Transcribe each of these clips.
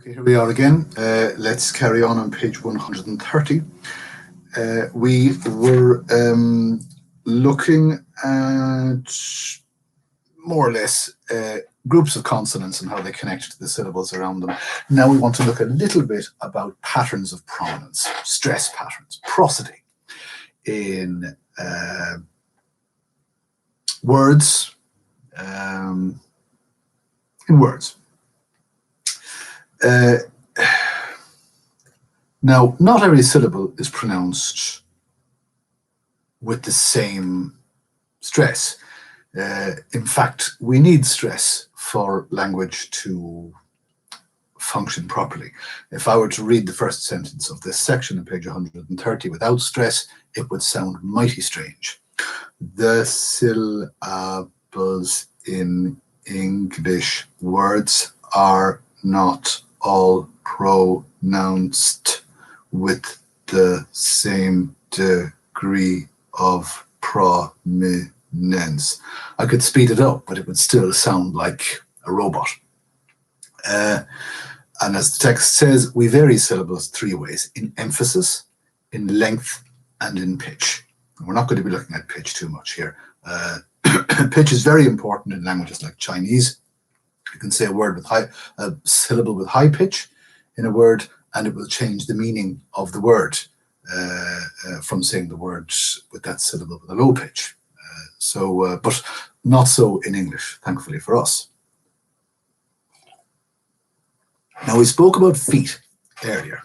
Okay, here we are again. Let's carry on page 130. We were looking at more or less groups of consonants and how they connect to the syllables around them. Now we want to look a little bit about patterns of prominence, stress patterns, prosody in words. Now, not every syllable is pronounced with the same stress. In fact, we need stress for language to function properly. If I were to read the first sentence of this section on page 130 without stress, it would sound mighty strange. The syllables in English words are not all pronounced with the same degree of prominence. I could speed it up, but it would still sound like a robot. And as the text says, we vary syllables three ways: in emphasis, in length, and in pitch. And we're not going to be looking at pitch too much here. Pitch is very important in languages like Chinese. You can say a syllable with high pitch in a word, and it will change the meaning of the word from saying the word with that syllable with a low pitch. But not so in English, thankfully for us. Now, we spoke about feet earlier.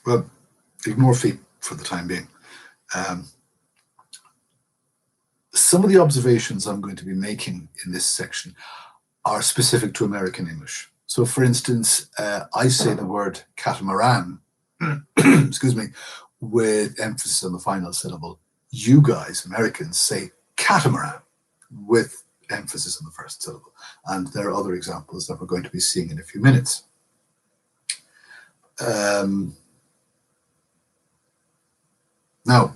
Well, ignore feet for the time being. Some of the observations I'm going to be making in this section are specific to American English. So, for instance, I say the word catamaran, excuse me, with emphasis on the final syllable. You guys, Americans, say catamaran with emphasis on the first syllable. And there are other examples that we're going to be seeing in a few minutes. Now,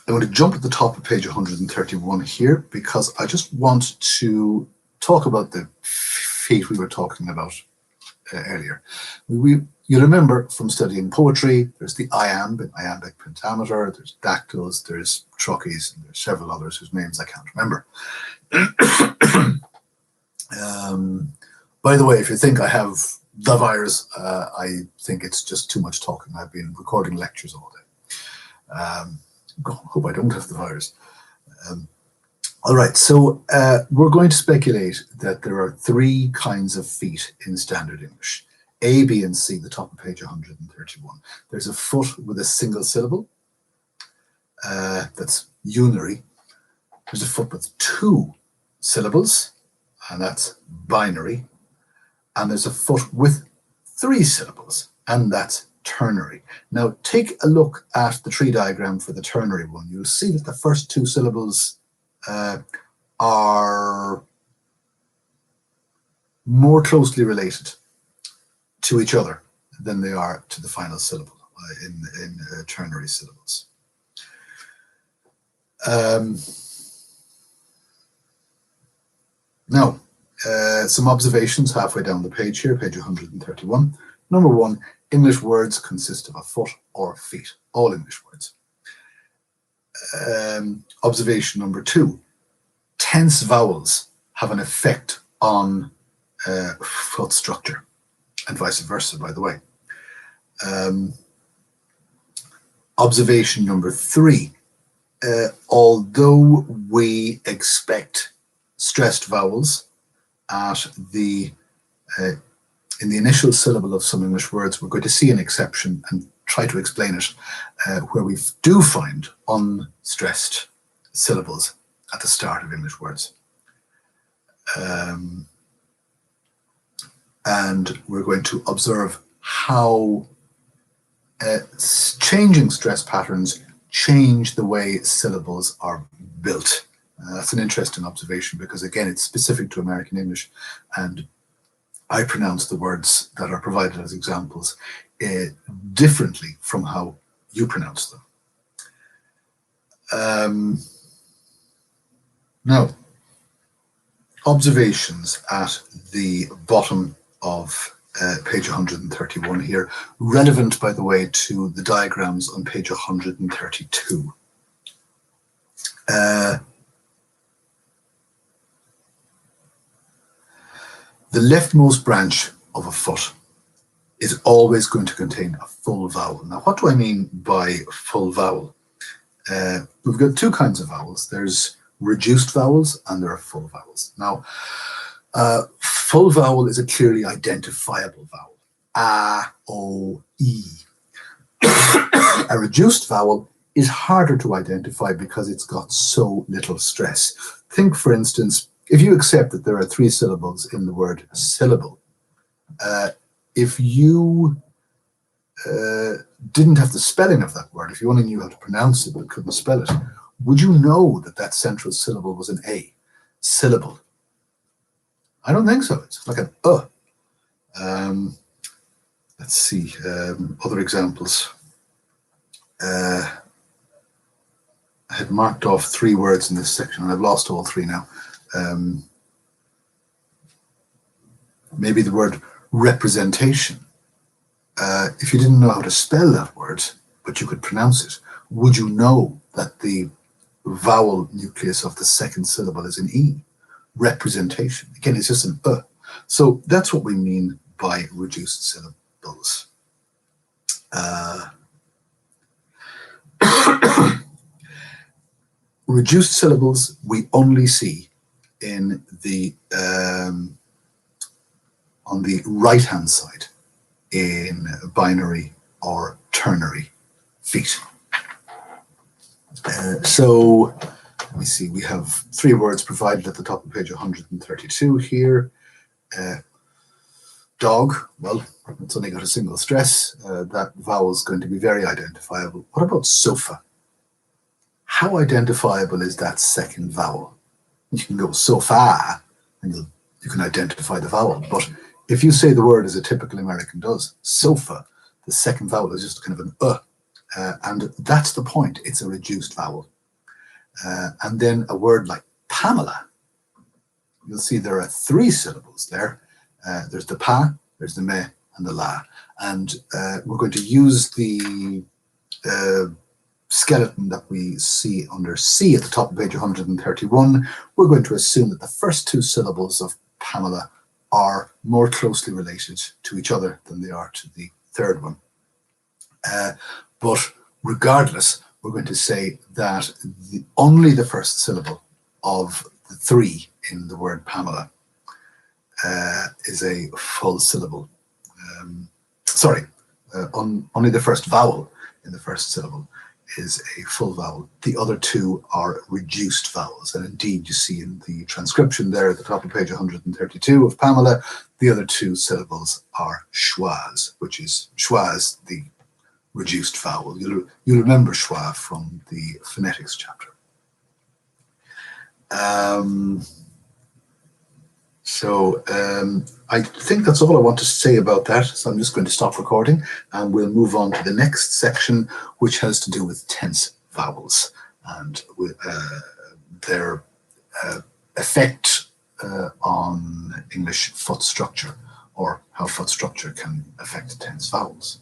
I want to jump at the top of page 131 here because I just want to talk about the feet we were talking about earlier. You remember from studying poetry, there's the iamb, iambic pentameter, there's dactyls, there's trochees, and there's several others whose names I can't remember. By the way, if you think I have the virus, I think it's just too much talking. I've been recording lectures all day. Hope I don't have the virus. All right, so we're going to speculate that there are three kinds of feet in standard English. A, B, and C, the top of page 131. There's a foot with a single syllable. That's unary. There's a foot with two syllables, and that's binary. And there's a foot with three syllables, and that's ternary. Now, take a look at the tree diagram for the ternary one. You'll see that the first two syllables are more closely related to each other than they are to the final syllable in ternary syllables. Now, some observations halfway down the page here, page 131. Number one, English words consist of a foot or feet, all English words. Observation number two, tense vowels have an effect on foot structure, and vice versa, by the way. Observation number three, although we expect stressed vowels at in the initial syllable of some English words, we're going to see an exception and try to explain it, where we do find unstressed syllables at the start of English words. And we're going to observe how changing stress patterns change the way syllables are built. That's an interesting observation because, again, it's specific to American English, and I pronounce the words that are provided as examples differently from how you pronounce them. Now, observations at the bottom of page 131 here, relevant, by the way, to the diagrams on page 132. The leftmost branch of a foot is always going to contain a full vowel. Now, what do I mean by full vowel? We've got two kinds of vowels. There's reduced vowels and there are full vowels. Now, full vowel is a clearly identifiable vowel. A, O, E. A reduced vowel is harder to identify because it's got so little stress. Think, for instance, if you accept that there are 3 syllables in the word syllable, if you didn't have the spelling of that word, if you only knew how to pronounce it but couldn't spell it, would you know that that central syllable was an A? Syllable. I don't think so. It's like an let's see, other examples. I had marked off 3 words in this section and I've lost all 3 now. Maybe the word representation. If you didn't know how to spell that word, but you could pronounce it, would you know that the vowel nucleus of the second syllable is an E? Representation. Again, it's just an So that's what we mean by reduced syllables. Reduced syllables we only see in the on the right-hand side in binary or ternary feet. So let me see, we have 3 words provided at the top of page 132 here. Dog, well, it's only got a single stress. That vowel is going to be very identifiable. What about sofa? How identifiable is that second vowel? You can go sofa and you can identify the vowel. But if you say the word as a typical American does, sofa, the second vowel is just kind of an and that's the point. It's a reduced vowel. And then a word like Pamela, you'll see there are 3 syllables there. There's the pa, there's the me, and the la. And we're going to use the skeleton that we see under C at the top of page 131. We're going to assume that the first 2 syllables of Pamela are more closely related to each other than they are to the third one. But regardless, we're going to say that only the first syllable of the 3 in the word Pamela is a full syllable. Only the first vowel in the first syllable is a full vowel. The other 2 are reduced vowels. And indeed, you see in the transcription there at the top of page 132 of Pamela, the other 2 syllables are schwas, which is schwas, the reduced vowel. You'll remember schwa from the phonetics chapter. I think that's all I want to say about that. So I'm just going to stop recording and we'll move on to the next section, which has to do with tense vowels and with their effect on English foot structure, or how foot structure can affect tense vowels.